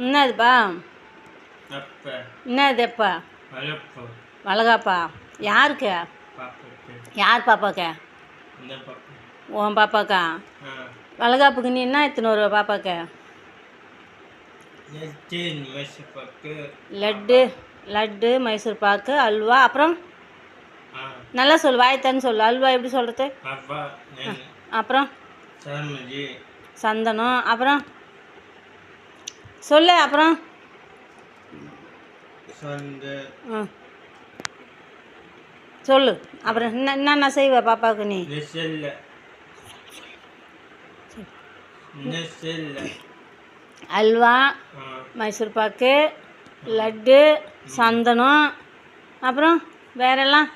என்னதுப்பா? என்னதுப்பா? வளகாப்பா? யாருக்கு? யார் பாப்பாக்கா? உன் பாப்பாக்கா? வளகாப்புக்கு நீ என்ன எடுத்துன்னு வருவ பாப்பாக்கா? லட்டு, லட்டு, மைசூர் பாக்கு, அல்வா, அப்புறம் நல்லா சொல்லு, வாய்த்தான்னு சொல்லு. அல்வா எப்படி சொல்கிறது? அப்புறம் சந்தனம், அப்புறம் சொல்லு. அப்புறம் சொல்லு. அப்புறம் என்னென்ன செய்வ பாப்பாவுக்கு நீ? அல்வா, மைசூர் பாக்கு, லட்டு, சந்தனம், அப்புறம் வேறெல்லாம்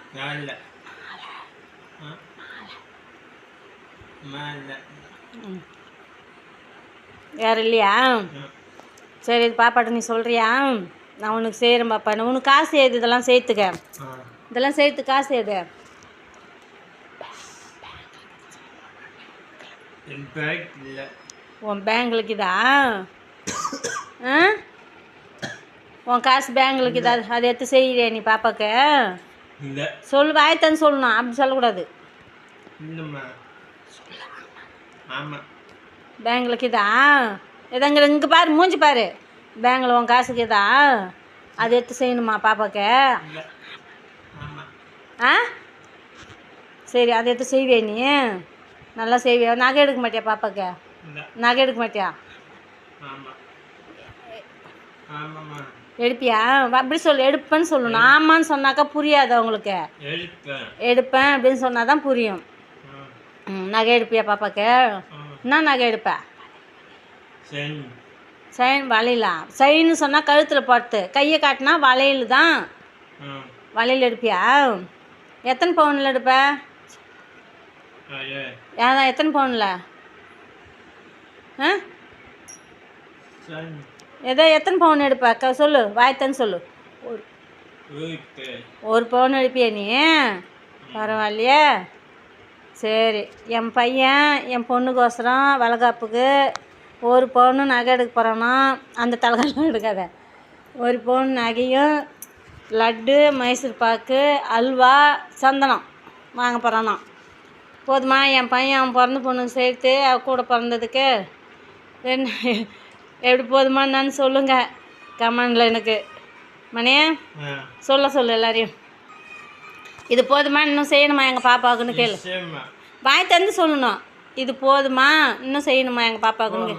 வேறு இல்லையா? சரி, இது பாப்பாட்ட நீ சொல்கிறியா? நான் உனக்கு செய்கிறேன் பாப்பா. நான் உனக்கு காசு ஏது இதெல்லாம் சேர்த்துக்க? இதெல்லாம் சேர்த்து காசு ஏது? உன் பேங்க்லுக்கு இதா? உன் காசு பேங்க்லுக்கு இதா? அதை எடுத்து செய்கிறியா நீ பாப்பாக்கு? சொல்லு, வாய்த்தான்னு சொல்லணும், அப்படி சொல்லக்கூடாது. பேங்க்லுக்கு இதா? எதாங்க இங்கே பாரு, மூஞ்சி பாரு. பேங்கில் உன் காசுக்கு இதா? அதை எடுத்து செய்யணுமா பாப்பாக்கு? சரி, அதை எடுத்து செய்வியா நீ? நல்லா செய்வியா? நகை எடுக்க மாட்டியா பாப்பாக்கு? நகை எடுக்க மாட்டியா? எடுப்பியா? அப்படி சொல்லு, எடுப்பேன்னு சொல்லணும். ஆமான்னு சொன்னாக்கா புரியாது அவங்களுக்கு. எடுப்பேன் அப்படின்னு சொன்னால் தான் புரியும். நகை எடுப்பியா பாப்பாக்கு? என்ன நகை எடுப்ப? செயின், வளையலா? செயின்னு சொன்னால் கழுத்தில் போட்டு, கையை காட்டினா வளையல் தான். வளையல் எடுப்பியா? எத்தனை பவுனில் எடுப்ப? ஏதான் எத்தனை பவுனில்? ஏதோ எத்தனை பவுன் எடுப்ப சொல்லு, வாய்த்தான்னு சொல்லு. ஒரு பவுன் எடுப்பியா நீ? பரவாயில்லையே. சரி, என் பையன் என் பொண்ணுக்கோசரம் வளகாப்புக்கு ஒரு பவுன் நகை எடுக்க போகிறானா? அந்த தலைகள்லாம் எடுக்காத. ஒரு பவுன் நகையும், லட்டு, மைசூர் பாக்கு, அல்வா, சந்தனம் வாங்க போகிறானா? போதுமா? என் பையன் அவன் பிறந்த பொண்ணுக்கு சேர்த்து அவ கூட பிறந்ததுக்கு என்ன எப்படி போதுமா என்னன்னு சொல்லுங்கள் கமெண்டில். எனக்கு மணியே சொல்லு எல்லாரையும். இது போதுமா, இன்னும் செய்யணுமா எங்கள் பாப்பாவுக்குன்னு கேளு. வாய் தந்து சொல்லணும். இது போதுமா, இன்னும் செய்யணுமா எங்கள் பாப்பாவுக்குன்னு?